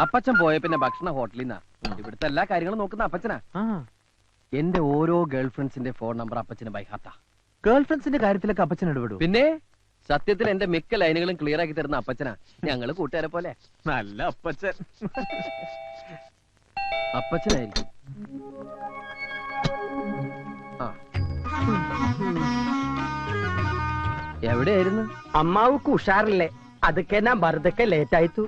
അപ്പച്ചൻ പോയ പിന്നെ ഭക്ഷണ ഹോട്ടലിൽ നിന്നാ. ഇവിടുത്തെ എല്ലാ കാര്യങ്ങളും നോക്കുന്ന അപ്പച്ചനാ. എന്റെ ഓരോ ഗേൾ ഫ്രണ്ട്സിന്റെ ഫോൺ നമ്പർ അപ്പച്ചന് ബൈഹാത്താ. ഗേൾ ഫ്രണ്ട്സിന്റെ കാര്യത്തിലൊക്കെ അപ്പച്ചൻ ഇടപെടും. പിന്നെ സത്യത്തിൽ എന്റെ മിക്ക ലൈനുകളും ക്ലിയർ ആക്കി തരുന്ന അപ്പച്ചനാ. ഞങ്ങള് കൂട്ടുകാരെ പോലെ. നല്ല അപ്പച്ചൻ. അപ്പച്ചനായിരിക്കും. എവിടെയായിരുന്നു? അമ്മാവുക്ക് ഉഷാറില്ലേ? അതൊക്കെ ഞാൻ വെറുതെ ലേറ്റ് ആയിത്തു.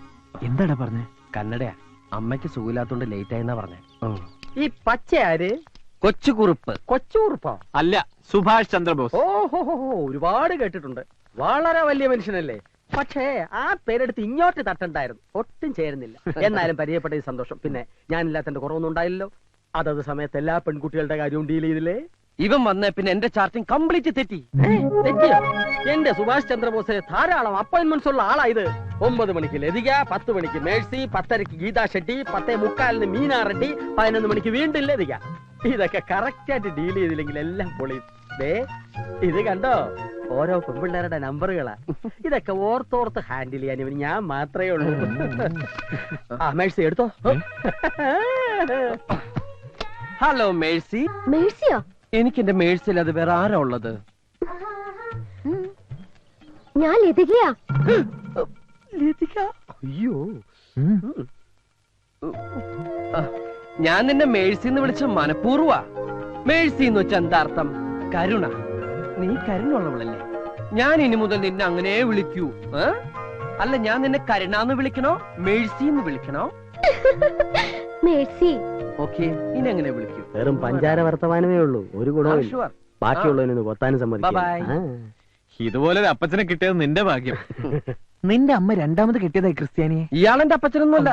എന്താടാ പറഞ്ഞേ? കന്നഡയാ. അമ്മയ്ക്ക് സുഖമില്ലാത്തോണ്ട് ലേറ്റ് ആയെന്നാ പറഞ്ഞേ. ഈ പച്ച ആര്? കൊച്ചുകുറുപ്പ്. കൊച്ചുകുറുപ്പോ? അല്ല, സുഭാഷ് ചന്ദ്രബോസ്. ഓഹോ, ഒരുപാട് കേട്ടിട്ടുണ്ട്. വളരെ വലിയ മനുഷ്യനല്ലേ? പക്ഷേ ആ പേരെടുത്ത് ഇങ്ങോട്ട് തട്ടണ്ടായിരുന്നു. ഒട്ടും ചേരുന്നില്ല. എന്നാലും പരിചയപ്പെട്ട സന്തോഷം. പിന്നെ ഞാനില്ലാത്തന്റെ കുറവൊന്നും ഉണ്ടായില്ലല്ലോ. അതത് സമയത്ത് എല്ലാ പെൺകുട്ടികളുടെ കാര്യവും ഡീൽ ചെയ്തില്ലേ? ഇവൻ വന്ന പിന്നെ എന്റെ ചാർട്ടിങ് കംപ്ലീറ്റ് തെറ്റി. തെറ്റിയോ? എന്റെ സുഭാഷ് ചന്ദ്രബോസ് ധാരാളം അപ്പോയിന്റ്മെന്റ്സ് ഉള്ള ആളായത്. 9 മണിക്ക് ലതിക, 10 മണിക്ക് മേഴ്സി, 10:30 ഗീതാ ഷെട്ടി, 10:45 മീനാ റെഡ്ഡി, 11 മണിക്ക് വീണ്ടും ലതിക. ഇതൊക്കെ കറക്റ്റ് ആയിട്ട് ഡീൽ ചെയ്തില്ലെങ്കിൽ എല്ലാം പൊളിയും. ഇത് കണ്ടോ? ഓരോ പെൺപിള്ളേരുടെ നമ്പറുകളാ. ഇതൊക്കെ ഓർത്തോർത്ത് ഹാൻഡിൽ ചെയ്യാൻ ഇവന് ഞാൻ മാത്രമേ ഉള്ളൂ. ആ മേഴ്സി എടുത്തോ. Hello Mercy. മേഴ്സിയോ? എനിക്ക് എന്റെ മേഴ്സിൽ അത് വേറെ ആരാ ഉള്ളത്? ഞാൻ ലതികയാ. ലതിക? അയ്യോ, ഞാൻ നിന്നെ മേഴ്സി എന്ന് വിളിച്ച മനഃപൂർവ്വ. മേഴ്സി എന്ന് വെച്ചാ എന്താ അർത്ഥം? കരുണ. നീ കരുണുള്ളവളല്ലേ? ഞാൻ ഇനി മുതൽ നിന്നെ അങ്ങനെ വിളിക്കൂ. അല്ല, ഞാൻ നിന്നെ കരുണാന്ന് വിളിക്കണോ മേഴ്സി എന്ന് വിളിക്കണോ? മേഴ്സി. ഓക്കെ, ഇനി അങ്ങനെ വിളിക്കൂ. വെറും പഞ്ചാര വർത്തമാനമേ ഉള്ളൂ. ഒരു ഗുണവും ബാക്കിയുള്ളതിനൊന്ന് കൊത്താനും സമ്മതിക്കും. ഇതുപോലെ അപ്പച്ചനെ കിട്ടിയത് നിന്റെ ഭാഗ്യം. നിന്റെ അമ്മ രണ്ടാമത് കിട്ടിയതായി ക്രിസ്ത്യാനിയെ. ഇയാളെന്റെ അപ്പച്ചനൊന്നുമല്ല.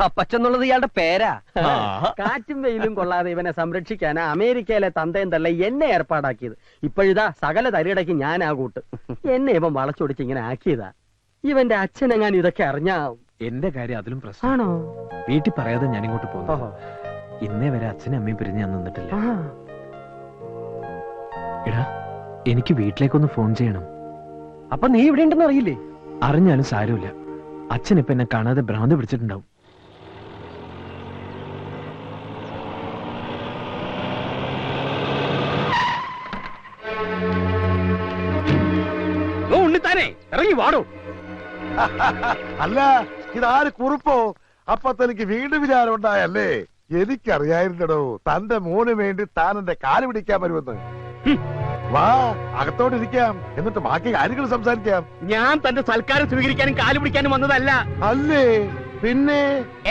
അപ്പച്ചെന്നുള്ളത് ഇയാളുടെ പേരാ. കാറ്റും വെയിലും കൊള്ളാതെ ഇവനെ സംരക്ഷിക്കാനാ അമേരിക്കയിലെ തന്തയും തള്ള എന്നെ ഏർപ്പാടാക്കിയത്. ഇപ്പോഴിതാ സകല തരികടയ്ക്ക് ഞാൻ ആ കൂട്ട്. എന്നെ ഇവൻ വളച്ചൊടിച്ച് ഇങ്ങനെ ആക്കിയതാ. ഇവന്റെ അച്ഛനെങ്ങാൻ ഇതൊക്കെ അറിഞ്ഞാ. എന്റെ കാര്യം അതിലും പ്രശ്നമാണോ? വീട്ടിൽ പറയാതെ ഞാൻ ഇങ്ങോട്ട് പോകുന്നു. ഇന്നേ വരെ അച്ഛനും അമ്മയും പിരിഞ്ഞ് ഞാൻ നിന്നിട്ടില്ല. എടാ, എനിക്ക് വീട്ടിലേക്കൊന്ന് ഫോൺ ചെയ്യണം. അപ്പൊ നീ ഇവിടെ ഉണ്ടെന്ന് അറിയില്ലേ? അറിഞ്ഞാലും സാരമില്ല. അച്ഛൻ ഇപ്പൊ എന്നെ കാണാതെ ഭ്രാന്ത് പിടിച്ചിട്ടുണ്ടാവും. ഉണ്ണിത്താനെ ഇറങ്ങി വാടോ. അല്ല, ഇതാര് കുറുപ്പോ? അപ്പൊ തനിക്ക് വീണ്ടും വിചാരം ഉണ്ടായല്ലേ? എനിക്കറിയായിരുന്നടോ തന്റെ മോന് വേണ്ടി താൻ എന്റെ കാല് പിടിക്കാൻ വരുമെന്ന്. വാ, അകത്തോട്ടിരിക്കാം. എന്നിട്ട് ബാക്കി കാര്യങ്ങൾ സംസാരിക്കാം. ഞാൻ തന്റെ സൽക്കാരം സ്വീകരിക്കാനും കാല് പിടിക്കാനും വന്നതല്ല. അല്ലേ പിന്നെ?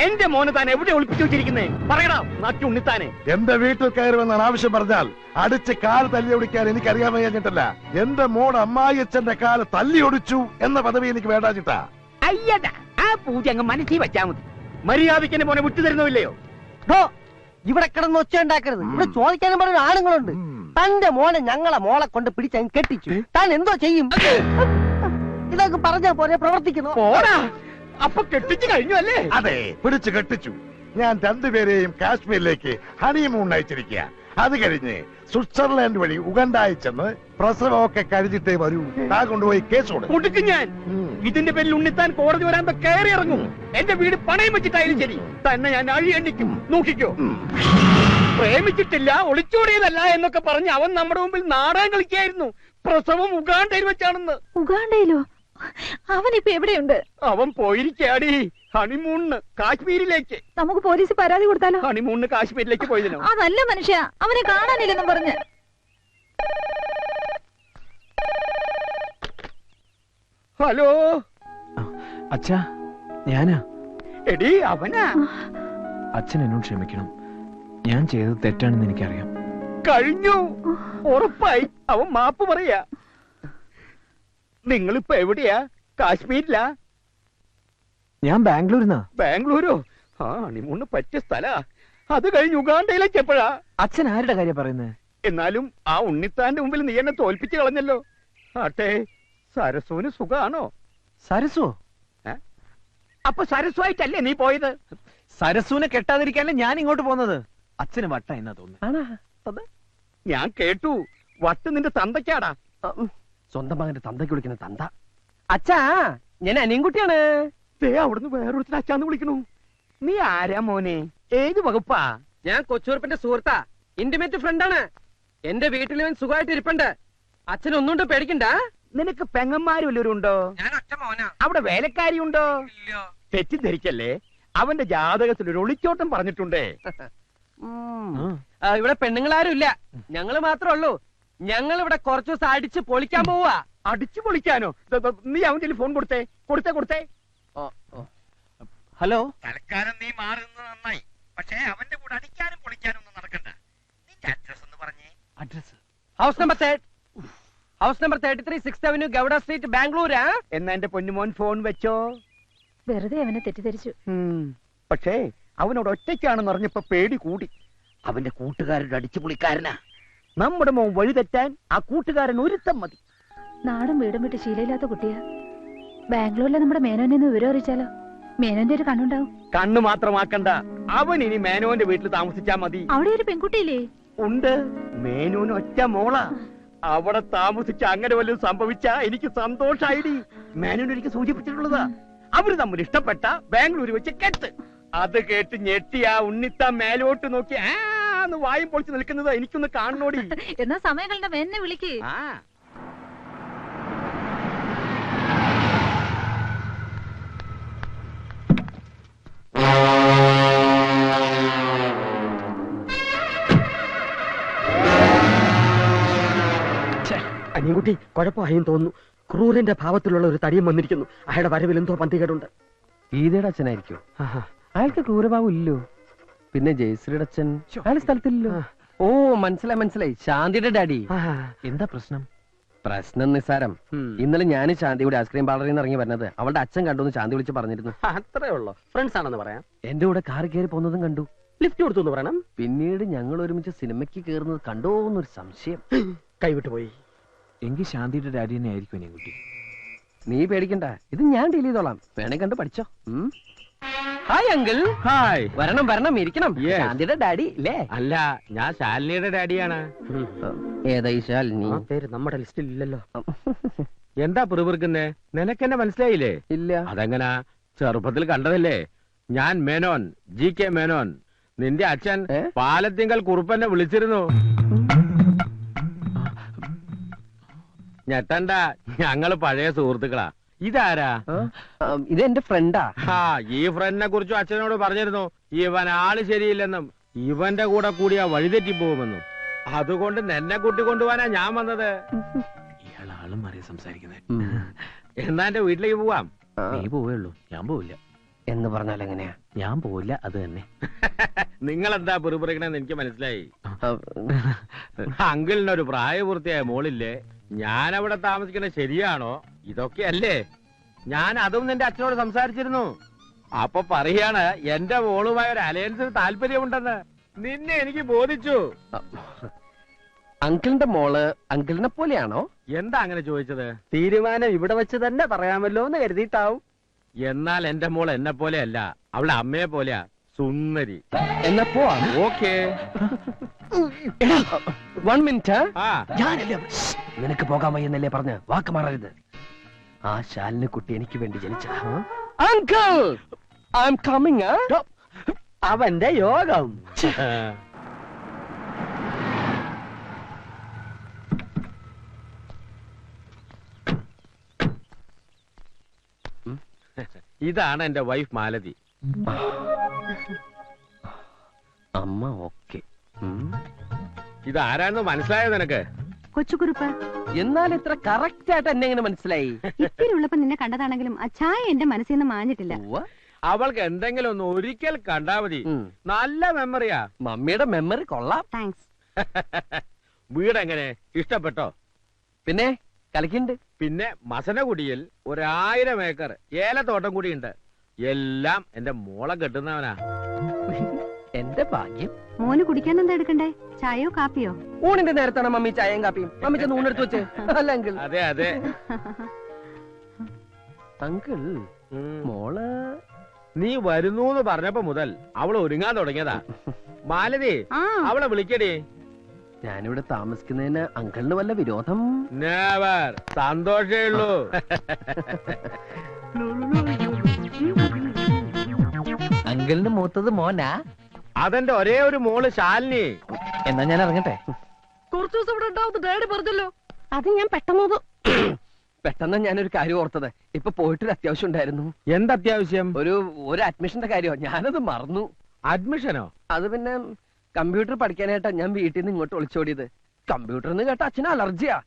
എന്റെ മോനെ താൻ എവിടെ ഒളിപ്പിച്ചു വെച്ചിരിക്കുന്നേ? പറയടാ നാട്ടി ഉണ്ണിത്താനെ. എന്റെ വീട്ടിൽ കയറുമെന്നാണ് ആവശ്യം പറഞ്ഞാൽ അടിച്ച് കാല് തല്ലി ഒടിക്കാൻ എനിക്കറിയാൻ വയ്യാഞ്ഞിട്ടല്ല. എന്റെ മോൻ അമ്മായിയച്ഛന്റെ കാല് തല്ലി ഒടിച്ചു എന്ന പദവി എനിക്ക് വേണ്ടാഞ്ഞിട്ടാ. അയ്യടാ, ആ പൂജ അങ്ങ് മനസ്സിൽ വെച്ചാ മതി. മര്യാദയ്ക്ക് എന്നെ മോനെ വിട്ടു തരുന്നില്ലയോ? ഇവിടെ കിടന്ന് ഒച്ച ഉണ്ടാക്കരുത്. ഇവിടെ ചോദിക്കാനും പറഞ്ഞ ആണുങ്ങളുണ്ട്. തന്റെ മോനെ ഞങ്ങളെ മോളെ കൊണ്ട് പിടിച്ചങ്ങ് കെട്ടിച്ചു. താൻ എന്തോ ചെയ്യും? ഇതൊക്കെ പറഞ്ഞാ പോലെ പ്രവർത്തിക്കുന്നു. അപ്പൊ കെട്ടിച്ചു കഴിഞ്ഞു അല്ലേ? അതെ, പിടിച്ചു കെട്ടിച്ചു. ഞാൻ രണ്ടുപേരെയും കാശ്മീരിലേക്ക് ഹണിമൂൺ അയച്ചിരിക്കുക. അത് കഴിഞ്ഞ് സ്വിറ്റ്സർലാൻഡ് വഴി ഉഗണ്ടായി ചെന്ന് പ്രസവമൊക്കെ കഴിഞ്ഞിട്ടേ വരൂ. താ കൊണ്ടുപോയി കേസ് കൊടുക്കും ഞാൻ. ഇതിന്റെ പേരിൽ ഉണ്ണിത്താൻ കോടതി വരാൻ കയറി ഇറങ്ങും. എന്റെ വീട് പണയം വെച്ചിട്ടായാലും ശരി, തന്നെ ഞാൻ അഴിയണ്ടിക്കും. നോക്കിക്കോ. പ്രേമിച്ചിട്ടില്ല, ഒളിച്ചോടിയതല്ല എന്നൊക്കെ പറഞ്ഞ് അവൻ നമ്മുടെ മുമ്പിൽ നാടകം കളിക്കായിരുന്നു. പ്രസവം ഉഗാണ്ടയിൽ വെച്ചാണെന്ന്. ഉഗാണ്ടയിലോ? അവനിപ്പോ എവിടെയുണ്ട്? അവൻ പോയിരിക്കാടി ഹണിമൂണിന് കാശ്മീരിലേക്ക്. നമുക്ക് പോലീസ് പരാതി കൊടുത്താലോ? ഹണിമൂണിന് കാശ്മീരിലേക്ക് പോയതിനോ? അതല്ല മനുഷ്യ, അവനെ കാണാനില്ലെന്നും പറഞ്ഞ്. ഹലോ അച്ഛാ, ഞാനാ. എടി അവനാ. അച്ഛൻ എന്നോട് ക്ഷമിക്കണം. ഞാൻ ചെയ്തത് തെറ്റാണെന്ന് എനിക്കറിയാം. കഴിഞ്ഞു, ഉറപ്പായി. അവൻ മാപ്പ് പറയാ. നിങ്ങളിപ്പോ എവിടെയാ? കാശ്മീരിലാ? ഞാൻ ബാംഗ്ലൂരിന്നാ. ബാംഗ്ലൂരോ? ആ, ഹണിമൂണ് പറ്റിയ സ്ഥലാ. അത് കഴിഞ്ഞ് ഉഗാണ്ടയിലേക്ക് എപ്പോഴാ? അച്ഛൻ ആരുടെ കാര്യം പറയുന്നത്? എന്നാലും ആ ഉണ്ണിത്താന്റെ മുമ്പിൽ നീ എന്നെ തോൽപ്പിച്ചു കളഞ്ഞല്ലോ. ആട്ടെ, സരസുവിന് സുഖാണോ? സരസോ? അപ്പൊ സരസുവായിട്ടല്ലേ നീ പോയത്? സരസുവിനെ കെട്ടാതിരിക്കാനല്ലേ ഞാൻ ഇങ്ങോട്ട് പോകുന്നത്. അച്ഛന് വട്ട എന്നാ തോന്നുന്നു. ഞാൻ കേട്ടു. വട്ട് നിന്റെ തന്തയ്ക്കാടാ. സ്വന്തം മകന്റെ തന്തയ്ക്ക് വിളിക്കുന്ന തന്ത. അച്ഛാ, ഞാൻ അനിയൻകുട്ടിയാണ്. അവിടുന്ന് വേറൊരുത്തിന് അച്ഛാന്ന് വിളിക്കണു. നീ ആരാ മോനെ? ഏത് വകുപ്പാ? ഞാൻ കൊച്ചൂർപ്പിന്റെ സുഹൃത്താ, ഇന്റിമേറ്റ് ഫ്രണ്ടാണ്. എന്റെ വീട്ടിൽ ഇവൻ സുഖമായിട്ട് ഇരിപ്പുണ്ട്. അച്ഛൻ ഒന്നുകൊണ്ട് പേടിക്കണ്ട. നിനക്ക് പെങ്ങന്മാരും വല്ലവരും ഉണ്ടോ? ഞാൻ ഒറ്റ മോനാ. അവിടെ വേലക്കാരി ഉണ്ടോ? തെറ്റിദ്ധരിക്കല്ലേ, അവന്റെ ജാതകത്തിൽ ഒരു ഒളിച്ചോട്ടം പറഞ്ഞിട്ടുണ്ടേ. ഇവിടെ പെണ്ണുങ്ങളാരും ഇല്ല, ഞങ്ങള് മാത്രമേ ഉള്ളൂ. ഞങ്ങൾ ഇവിടെ കുറച്ചു ദിവസം അടിച്ച് പൊളിക്കാൻ പോവാ. അടിച്ചു പൊളിക്കാനോ? നീ അവന്റെ ഫോൺ കൊടുത്തേ, കൊടുത്തേ. ഹലോ, തൽക്കാലം നീ മാറുന്നത് നന്നായി. പക്ഷേ അവന്റെ കൂടെ അടിക്കാനും പൊളിക്കാനും ഒന്നും നടക്കണ്ട. നിന്റെ അഡ്രസ് ഒന്ന് പറഞ്ഞേ. Address house number 33 6th Avenue, Gowda street, ബാംഗ്ലൂരാ. എന്നാ എന്റെ പൊന്നുമോൻ ഫോൺ വെച്ചോ. വെറുതെ അവനെ തെറ്റിദ്ധരിച്ചു. പക്ഷേ അവനോട് ഒറ്റയ്ക്കാണെന്ന് അറിഞ്ഞപ്പോ പേടി കൂടി. അവന്റെ കൂട്ടുകാരുടെ അടിച്ചു പൊളിക്കാരനാ. നമ്മുടെ മോൻ വഴിതെറ്റാൻ ആ കൂട്ടുകാരൻ ഒരുത്തം മതി. നാടും വീടും വിട്ട് ശീലമില്ലാത്ത കുട്ടിയാ. ബാംഗ്ലൂരിലെ നമ്മുടെ മേനോനെ വിവരം അറിയിച്ചാലോ? മേനോന്റെ ഒരു കണ്ണുണ്ടാവും. കണ്ണു മാത്രമാക്കണ്ട, അവൻ ഇനി മേനോന്റെ വീട്ടിൽ താമസിച്ചാ മതി. അവിടെ ഒരു പെൺകുട്ടിയില്ലേ? ഉണ്ട്, മേനോന് ഒറ്റ മോളാ. അവിടെ താമസിച്ച അങ്ങനെ വല്ലതും സംഭവിച്ചാ എനിക്ക് സന്തോഷായിടി. മേനോൻ എനിക്ക് സൂചിപ്പിച്ചിട്ടുള്ളതാ. അവര് തമ്മിൽ ഇഷ്ടപ്പെട്ട ബാംഗ്ലൂർ വെച്ച് കെട്ട്. അത് കേട്ട് ഞെട്ടി ആ ഉണ്ണിത്ത മേലോട്ട് നോക്കി ആന്ന് വായും പൊളിച്ച് നിൽക്കുന്നത് എനിക്കൊന്ന് കാണണോടി. എന്നാ സമയങ്ങളുടെ മേനെ വിളിക്ക്. ആ അനിയൻകുട്ടി കുഴപ്പമായും തോന്നുന്നു. ക്രൂരന്റെ ഭാവത്തിലുള്ള ഒരു തടിയും വന്നിരിക്കുന്നു. അയാളുടെ വരവിൽ എന്തോ പന്തികേടുണ്ട്. ഗീതയുടെ അച്ഛനായിരിക്കും. അയാൾക്ക് ക്രൂരഭാവം ഇല്ലോ. പിന്നെ ജയശ്രീയുടെ അച്ഛൻ അയാൾ സ്ഥലത്തില്ലല്ലോ. ഓ, മനസ്സിലായി, ശാന്തിയുടെ ഡാഡി. എന്താ പ്രശ്നം? പ്രശ്നം നിസ്സാരം. ഇന്നലെ ഞാൻ ശാന്തിയുടെ ഐസ്ക്രീം പാർലറിൽ നിന്ന് ഇറങ്ങി വരുന്നത് അവളുടെ അച്ഛൻ കണ്ടു ശാന്തി വിളിച്ച് പറഞ്ഞിരുന്നു. അത്രേ ഉള്ളൂ. ഫ്രണ്ട്സ് ആണെന്ന് പറയാം. എന്റെ കൂടെ കാർ കയറി പോകുന്നതും കണ്ടു. ലിഫ്റ്റ് കൊടുത്തു എന്ന് പറയണം. പിന്നീട് ഞങ്ങൾ ഒരുമിച്ച് സിനിമയ്ക്ക് കയറുന്നത് കണ്ടോന്നൊരു സംശയം. കൈവിട്ടു പോയി. എങ്കിൽ ശാന്തിയുടെ ഡാഡി തന്നെ ആയിരിക്കും കുട്ടി. നീ പേടിക്കണ്ട, ഇത് ഞാൻ ഡീൽ ചെയ്തോളാം. വേണേ കണ്ട് പഠിച്ചോ. Hi uncle. ഹായ്. വരണം ഇരിക്കണം. Yes. ശാന്തിയുടെ ഡാഡി അല്ലേ? അല്ല, ഞാൻ ശാലിനിയുടെ ഡാഡിയാണ്. ഏതായി ശാലിനി? ആ പേര് നമ്മുടെ ലിസ്റ്റിൽ ഇല്ലല്ലോ. എന്താ പിറുപിറുക്കുന്നേ? നിനക്കെന്നെ മനസ്സിലായില്ലേ? ഇല്ല. അതെങ്ങനാ? ചെറുപ്പത്തിൽ കണ്ടതല്ലേ. ഞാൻ മേനോൻ, GK മേനോൻ. നിന്റെ അച്ഛൻ പാലത്തിങ്കൽ കുറുപ്പന്നെ വിളിച്ചിരുന്നു. ഞെട്ടണ്ട, ഞങ്ങള് പഴയ സുഹൃത്തുക്കളാ. ഇതാരാ? ഇത് എന്റെ ഫ്രണ്ടാ. ഈ ഫ്രണ്ടിനെ കുറിച്ചും അച്ഛനോട് പറഞ്ഞിരുന്നു. ഇവൻ ആള് ശരിയില്ലെന്നും ഇവന്റെ കൂടെ കൂടിയാ വഴിതെറ്റി പോകുമെന്നും. അതുകൊണ്ട് നിന്നെ കൂട്ടിക്കൊണ്ടുപോവാനാ ഞാൻ വന്നത്. ഇയാൾ ആളും മാറി സംസാരിക്കുന്നത്. എന്നാ എന്റെ വീട്ടിലേക്ക് പോവാം. നീ പോവുള്ളൂ, ഞാൻ പോവില്ല. എന്ന് പറഞ്ഞാൽ എങ്ങനെയാ? ഞാൻ പോവില്ല, അത് തന്നെ. നിങ്ങൾ എന്താ പിറുപിറുക്കണെന്ന് എനിക്ക് മനസ്സിലായി. അങ്കിളിനൊരു പ്രായപൂർത്തിയായ മോളില്ലേ? ഞാൻ അവിടെ താമസിക്കണത് ശരിയാണോ? ഇതൊക്കെയല്ലേ. ഞാൻ അതും നിന്റെ അച്ഛനോട് സംസാരിച്ചിരുന്നു. അപ്പൊ പറയാണ് എന്റെ മോളുമായ ഒരു അലയൻസിന് താല്പര്യമുണ്ടെന്ന്. നിന്നെ എനിക്ക് ബോധിച്ചു. അങ്കിളിന്റെ മോള് അങ്കിളിനെ പോലെയാണോ? എന്താ അങ്ങനെ ചോദിച്ചത്? തീരുമാനം ഇവിടെ വെച്ച് തന്നെ പറയാമല്ലോ എന്ന് കരുതിയിട്ടാവും. എന്നാൽ എന്റെ മോൾ എന്നെ പോലെയല്ല, അവളുടെ അമ്മയെ പോലെയാ, സുന്ദരി. എന്നാ പോവാ. ഓക്കേ. 1 മിനിറ്റ്. ഞാനല്ലേ നിനക്ക് പോകാൻ വയ്യെന്നല്ലേ പറഞ്ഞ് വാക്ക് മാറരുത്. ആ ശാലിനി കുട്ടി എനിക്ക് വേണ്ടി ജനിച്ച അങ്കിൾ. I am coming. അവന്റെ യോഗം. ഇതാണ് എന്റെ വൈഫ് മാലതി. അമ്മ ഓക്കെ. ഇതാരാണെന്ന് മനസ്സിലായോ നിനക്ക്? കൊച്ചുകുറുപ്പ്, എന്നാൽ ഇത്ര കറക്റ്റ് ആയിട്ട് എന്നെ എങ്ങനെ മനസ്സിലായി? ഇത്തിരി ഉള്ളപ്പോ നിന്നെ കണ്ടതാണെങ്കിലും ആ ചായ എന്റെ മനസ്സിൽ നിന്ന് മാഞ്ഞിട്ടില്ല. ഉവ്വ. അവൾക്ക് എന്തെങ്കിലും ഒന്ന് ഒരിക്കൽ കണ്ടാ മതി. നല്ല മെമ്മറിയാ. മമ്മിയുടെ മെമ്മറി കൊള്ളാം. താങ്ക്സ്. വീടെങ്ങനെ ഇഷ്ടപ്പെട്ടോ? പിന്നെ കളിക്കുന്നുണ്ട്. പിന്നെ മസനഗുഡിയിൽ 1000 ഏക്കർ ഏലത്തോട്ടം കൂടിയുണ്ട്. എല്ലാം എന്റെ മോളെ കെട്ടുന്നവനാ. എന്റെ ഭാഗ്യം. മോന് കുടിക്കാൻ എന്താ എടുക്കണ്ടേ? ചായയോ കാപ്പിയോ? ഊണിന്റെ നേരത്താണ് മമ്മി ചായയും കാപ്പിയും. മമ്മി ചെന്ന് ഊണെടുത്ത് വെച്ച്. അല്ല അങ്കിൾ. അതെ അതെ. അങ്കിൾ, മോള് നീ വരുന്നൂന്ന് പറഞ്ഞപ്പോ മുതൽ അവള് ഒരുങ്ങാൻ തുടങ്ങിയതാ. മാലതി, അവളെ വിളിക്കടി. ഞാനിവിടെ താമസിക്കുന്നതിന് അങ്കിളിന് വല്ല വിരോധം? നെവർ. സന്തോഷേ ഉള്ളൂ. അങ്കിൾ അങ്കിളിന് മൂത്തത് മോനാ? അതെന്റെ ഒരേ ഒരു മോള് ശാലിനി. എന്നാ ഞാൻ ഇറങ്ങട്ടെ. കുറച്ചു ദിവസം ഇവിടെ ഉണ്ടാവുന്നു ഡാഡി പറഞ്ഞല്ലോ. അത് ഞാൻ പെട്ടെന്ന് പെട്ടെന്ന് ഞാനൊരു കാര്യം ഓർത്തത്. ഇപ്പൊ പോയിട്ടൊരു അത്യാവശ്യം ഉണ്ടായിരുന്നു. എന്തത്യാവശ്യം? ഒരു അഡ്മിഷന്റെ കാര്യമോ, ഞാനത് മറന്നു. അഡ്മിഷനോ? അത് പിന്നെ കമ്പ്യൂട്ടർ പഠിക്കാനായിട്ടാ ഞാൻ വീട്ടിൽ നിന്ന് ഇങ്ങോട്ട് ഒളിച്ചോടിയത്. കമ്പ്യൂട്ടർ എന്ന് കേട്ട അച്ഛന് അലർജിയാ.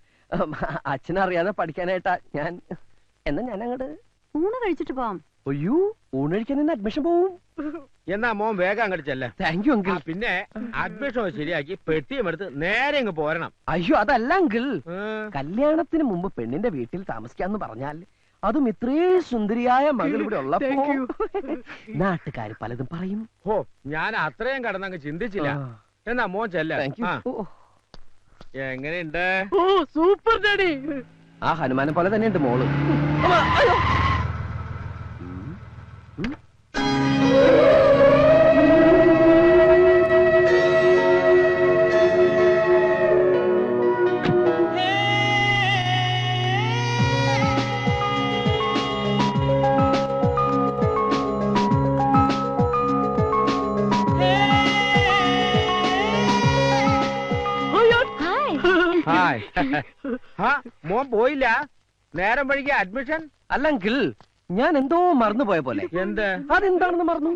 അച്ഛനറിയാതെ പഠിക്കാനായിട്ടാ ഞാൻ. എന്നാ ഞാൻ അങ്ങോട്ട് ഊണ് കഴിച്ചിട്ട് പോവാം. അയ്യോ, ഊണ് കഴിക്കാൻ നിന്ന് അഡ്മിഷൻ പോവും. എന്നാ മോൻ വേഗം അങ്ങോട്ട് ചെല്ലേ. Thank you uncle. പിന്നെ അഡ്മിഷൻ ശരിയാക്കി പെട്ടിയും എടുത്ത് നേരെ ഇങ്ങ് പോരണം. അയ്യോ അതല്ല അങ്കിൾ, കല്യാണത്തിന് മുമ്പ് പെണ്ണിന്റെ വീട്ടിൽ താമസിക്കാന്ന് പറഞ്ഞാൽ അതും ഇത്രയും സുന്ദരിയായ മകൾ ഇവിടെ ഉള്ളപ്പോ നാട്ടുകാര് പലതും പറയും. ഓ, ഞാൻ അത്രയും കടന്നങ്ങ് ചിന്തിച്ചില്ല. എന്നാ മോൻ ചെല്ല. Thank you. എങ്ങനെയുണ്ട്? ഓ സൂപ്പർ ഡാഡി. ആ ഹനുമാനെ പോലെ തന്നെയുണ്ട് മോള്. ഹായ്. മോൻ പോയില്ല? നേരം വഴിക്ക് അഡ്മിഷൻ? അല്ല അങ്കിൾ, ഞാൻ എന്തോ മറന്നു പോയ പോലെ. എന്ത്? അതെന്താണെന്ന് മറന്നു.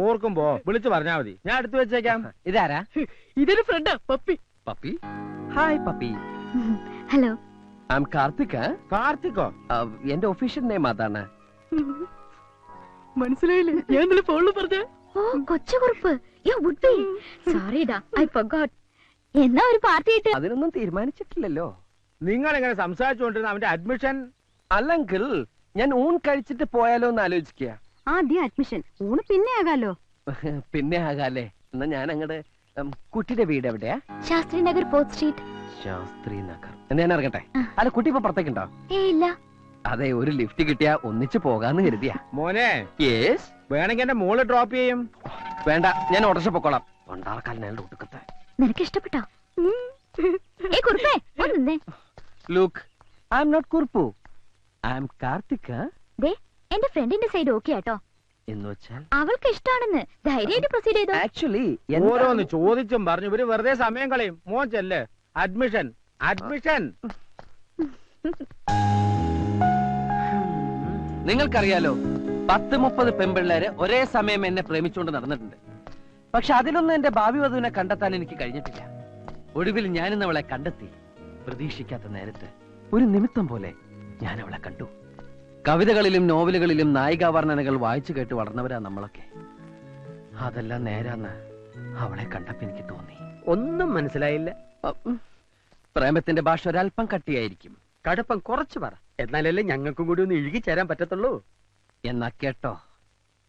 ഓർക്കുമ്പോ വിളിച്ചു പറഞ്ഞാ മതി, ഞാൻ എടുത്തു വെച്ചേക്കാം. ഇതാരാ? ഇതൊരു ഫ്രണ്ടാ Pappi. Pappi? Hi Pappi. Hello. I am Karthik. കാർത്തിക്കോ? എന്റെ ഒഫീഷ്യൽ നെയിം അതാണ്. മനസ്സിലായില്ലേ? ഞാൻ ഇന്നലെ ഫോണിൽ പറഞ്ഞ. ഓ Kochukurup. You would be sorry ഡാ, ഐ ഫർഗോട്ട്. എന്നാ ഒരു പാർട്ടി ആയിട്ട്? അതിനൊന്നും തീരുമാനിച്ചിട്ടില്ലല്ലോ. നിങ്ങൾ എങ്ങനെ സംസാരിച്ചുകൊണ്ടിരുന്ന അവന്റെ അഡ്മിഷൻ? അല്ല അങ്കിൾ, ഞാൻ ഊൺ കഴിച്ചിട്ട് പോയാലോ എന്ന് ആലോചിക്കുക. ആദ്യം അഡ്മിഷൻ, ഊണ് പിന്നെ ആകാലോ. പിന്നെ ആകാലേ. എന്നാ ഞാൻ അങ്ങട് കുട്ടിയുടെ വീട് എവിടെയാ? Shastri Nagar 4th street. ശാസ്ത്രി നഗർ. എന്നാ ഞാൻ ഇറങ്ങട്ടെ. അല്ല കുട്ടി ഇപ്പൊ പുറത്തേക്കുണ്ടോ? ഇല്ല. അതെ, ഒരു ലിഫ്റ്റ് കിട്ടിയാ ഒന്നിച്ച് പോകാന്ന് കരുതിയാ. മോനെ, യേസ്. വേണമെങ്കിൽ എന്റെ മോള് ഡ്രോപ്പ് ചെയ്യും. വേണ്ട, ഞാൻ ഓട്ടർഷ പൊക്കോളാം. കൊണ്ടാർക്കാൽ ഒട്ടുക്കത്തെ. നിനക്ക് ഇഷ്ടപ്പെട്ടോ? ഏ കുറുപ്പേ ഒന്നേ. Look, I am not Kurup, I am Karthik. ദേ എന്റെ ഫ്രണ്ടിന്റെ സൈഡ് ഓക്കെ ആട്ടോ. എന്ന് വെച്ചാൽ അവൾക്ക് ഇഷ്ടാണെന്ന്. ധൈര്യമായിട്ട് പ്രൊസീഡ് ചെയ്തോ. ആക്ച്വലി ഓരോന്ന് ചോദിച്ചും പറഞ്ഞു ഇവര് വെറുതെ സമയം കളയും. മോൻ ചെല്ല്. Admission, admission. നിങ്ങൾക്കറിയാലോ, 10-30 പെൺപിള്ളേര് ഒരേ സമയം എന്നെ പ്രേമിച്ചുകൊണ്ട് നടന്നിട്ടുണ്ട്. പക്ഷെ അതിലൊന്നും എന്റെ ഭാവി വധുവിനെ കണ്ടെത്താൻ എനിക്ക് കഴിഞ്ഞിട്ടില്ല. ഒടുവിൽ ഞാനിന്ന് അവളെ കണ്ടെത്തി. പ്രതീക്ഷിക്കാത്ത നേരത്ത് ഒരു നിമിത്തം പോലെ ഞാൻ അവളെ കണ്ടു. കവിതകളിലും നോവലുകളിലും നായികാവർണ്ണനകൾ വായിച്ചു കേട്ട് വളർന്നവരാ നമ്മളൊക്കെ. അതെല്ലാം നേരാന്ന് അവളെ കണ്ടപ്പോ എനിക്ക് തോന്നി. ഒന്നും മനസ്സിലായില്ല. പ്രേമത്തിന്റെ ഭാഷ ഒരല്പം കട്ടിയായിരിക്കും. കടുപ്പം കുറച്ച് പറ, എന്നാലല്ലേ ഞങ്ങൾക്കും കൂടി ഒന്ന് ഇഴുകി ചേരാൻ പറ്റത്തുള്ളൂ. എന്നാ കേട്ടോ.